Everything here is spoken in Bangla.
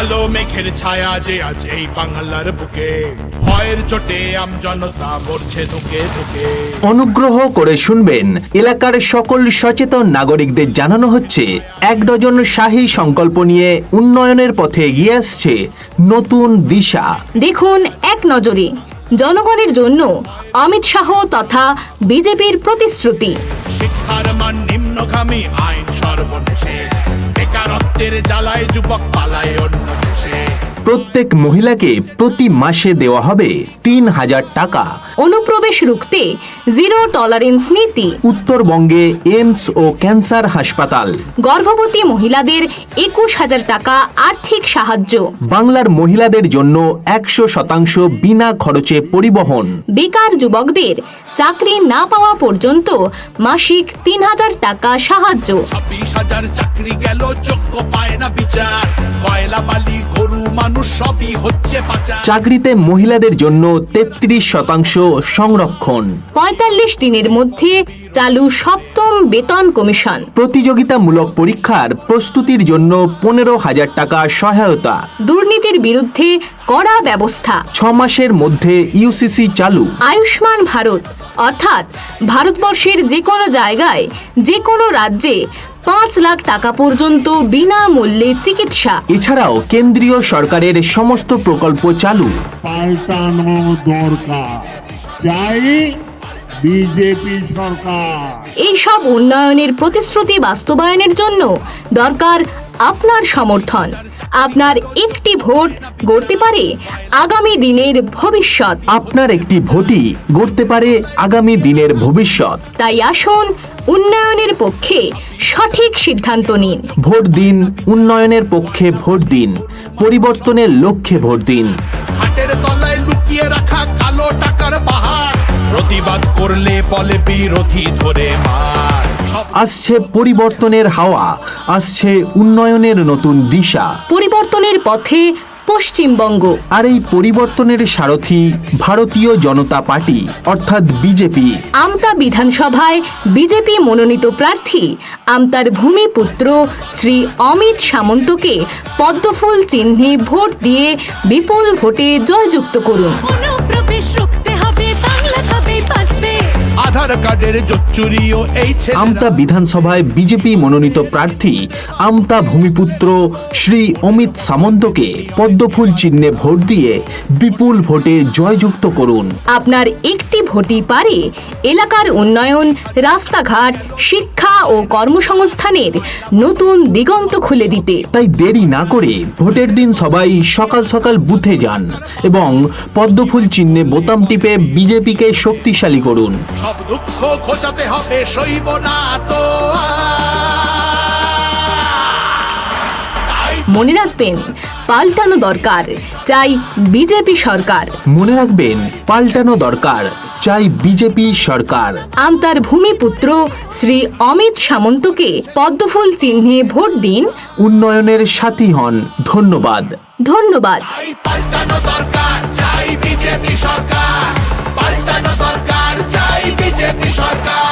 কালো মেঘের ছায়া যে আজ এই বাংলার বুকে, ভয়ের চোটে আমজনতা মরছে ধুকে ধুকে। অনুগ্রহ করে শুনবেন, এলাকার সকল সচেতন নাগরিকদের জানানো হচ্ছে 1 ডজন শাহী সংকল্প নিয়ে উন্নয়নের পথে এগিয়ে আসছে নতুন দিশা। দেখুন এক নজরে জনগণের জন্য অমিত শাহ তথা বিজেপির প্রতিশ্রুতি। শিক্ষার মান নিম্নগামী, আইন সর্বনেশে, বেকারত্বের জ্বালায় যুবক পালায় অন্য দেশে। প্রত্যেক মহিলাকে প্রতি মাসে দেওয়া হবে 3000 টাকা। অনুপ্রবেশ রুখতে জিরো টলারেন্স নীতি। উত্তরবঙ্গে এইমস ও ক্যান্সার হাসপাতাল। গর্ভবতী মহিলাদের 21,000 টাকা আর্থিক সাহায্য। বাংলার মহিলাদের জন্য 100% বিনা খরচে পরিবহন। বেকার যুবকদের চাকরি না পাওয়া পর্যন্ত মাসিক 3000 টাকা সাহায্য। 26,000 চাকরি গেল, যোগ্য পায় না বিচার। কয়লা বালি গরু মানুষ সবই হচ্ছে পাচার। চাকরিতে মহিলাদের জন্য 33% সংরক্ষণ। 45 দিনের মধ্যে চালু 7ম বেতন কমিশন। প্রতিযোগিতামূলক পরীক্ষার প্রস্তুতির জন্য 15,000 টাকা সহায়তা। দুর্নীতির বিরুদ্ধে কড়া ব্যবস্থা। 6 মাসের মধ্যে ইউসিসি চালু। আয়ুষ্মান ভারত অর্থাৎ ভারতবর্ষের যে কোনো জায়গায় যে কোনো রাজ্যে 5 লাখ টাকা পর্যন্ত বিনামূল্যে চিকিৎসা। এছাড়াও কেন্দ্রীয় সরকারের সমস্ত প্রকল্প চালু। পাল্টানো দরকার, চাই বিজেপি সরকার। এই সব উন্নয়নের প্রতিশ্রুতি বাস্তবায়নের জন্য দরকার আপনার সমর্থন। আপনার একটি ভোট গড়তে পারে আগামী দিনের ভবিষ্যৎ। আপনার একটি ভোটই গড়তে পারে আগামী দিনের ভবিষ্যৎ। তাই আসুন উন্নয়নের পক্ষে সঠিক সিদ্ধান্ত নিন। ভোট দিন, উন্নয়নের পক্ষে ভোট দিন, পরিবর্তনের লক্ষ্যে ভোট দিন। হাটের তলায় লুকিয়ে রাখা কালো টাকার পাহাড়, প্রতিবাদ করলে বলে বিরোধী ধরে মার। আসছে পরিবর্তনের হাওয়া, আসছে উন্নয়নের নতুন দিশা। পরিবর্তনের পথে পশ্চিমবঙ্গ। আর এই পরিবর্তনের সারথি ভারতীয় জনতা পার্টি অর্থাৎ বিজেপি। আমতা বিধানসভায় বিজেপি মনোনীত প্রার্থী আমতার ভূমিপুত্র শ্রী অমিত সামন্তকে পদ্মফুল চিহ্নে ভোট দিয়ে বিপুল ভোটে জয়যুক্ত করুন। অনুপ্রবেশ রুখতে হবে, বাংলা হবে বাঁচবে। আধার কার্ডের জোচ্চুরিও এই আমতা বিধানসভায় বিজেপি মনোনীত প্রার্থী আমতা ভূমিপুত্র শ্রী অমিত সামন্তকে পদ্মফুল চিহ্নে ভোট দিয়ে বিপুল ভোটে জয়যুক্ত করুন। আপনার একটি ভোটই পারে এলাকার উন্নয়ন, রাস্তাঘাট, শিক্ষা ও কর্মসংস্থানের নতুন দিগন্ত খুলে দিতে। তাই দেরি না করে ভোটের দিন সবাই সকাল সকাল বুথে যান এবং পদ্মফুল চিহ্নে বোতাম টিপে বিজেপিকে শক্তিশালী করুন। সব দুঃখ ঘোচাতে হবে, সইব না তো। মনে রাখবেন, পাল্টানো দরকার, চাই বিজেপি সরকার। মনে রাখবেন, পাল্টানো দরকার, চাই বিজেপি সরকার। আমতার ভূমিপুত্র শ্রী অমিত সামন্তকে পদ্মফুল চিহ্নে ভোট দিন। উন্নয়নের সাথী হন। ধন্যবাদ। ধন্যবাদ। চাই পাল্টানো দরকার, চাই বিজেপি সরকার। পাল্টানো দরকার, চাই বিজেপি সরকার।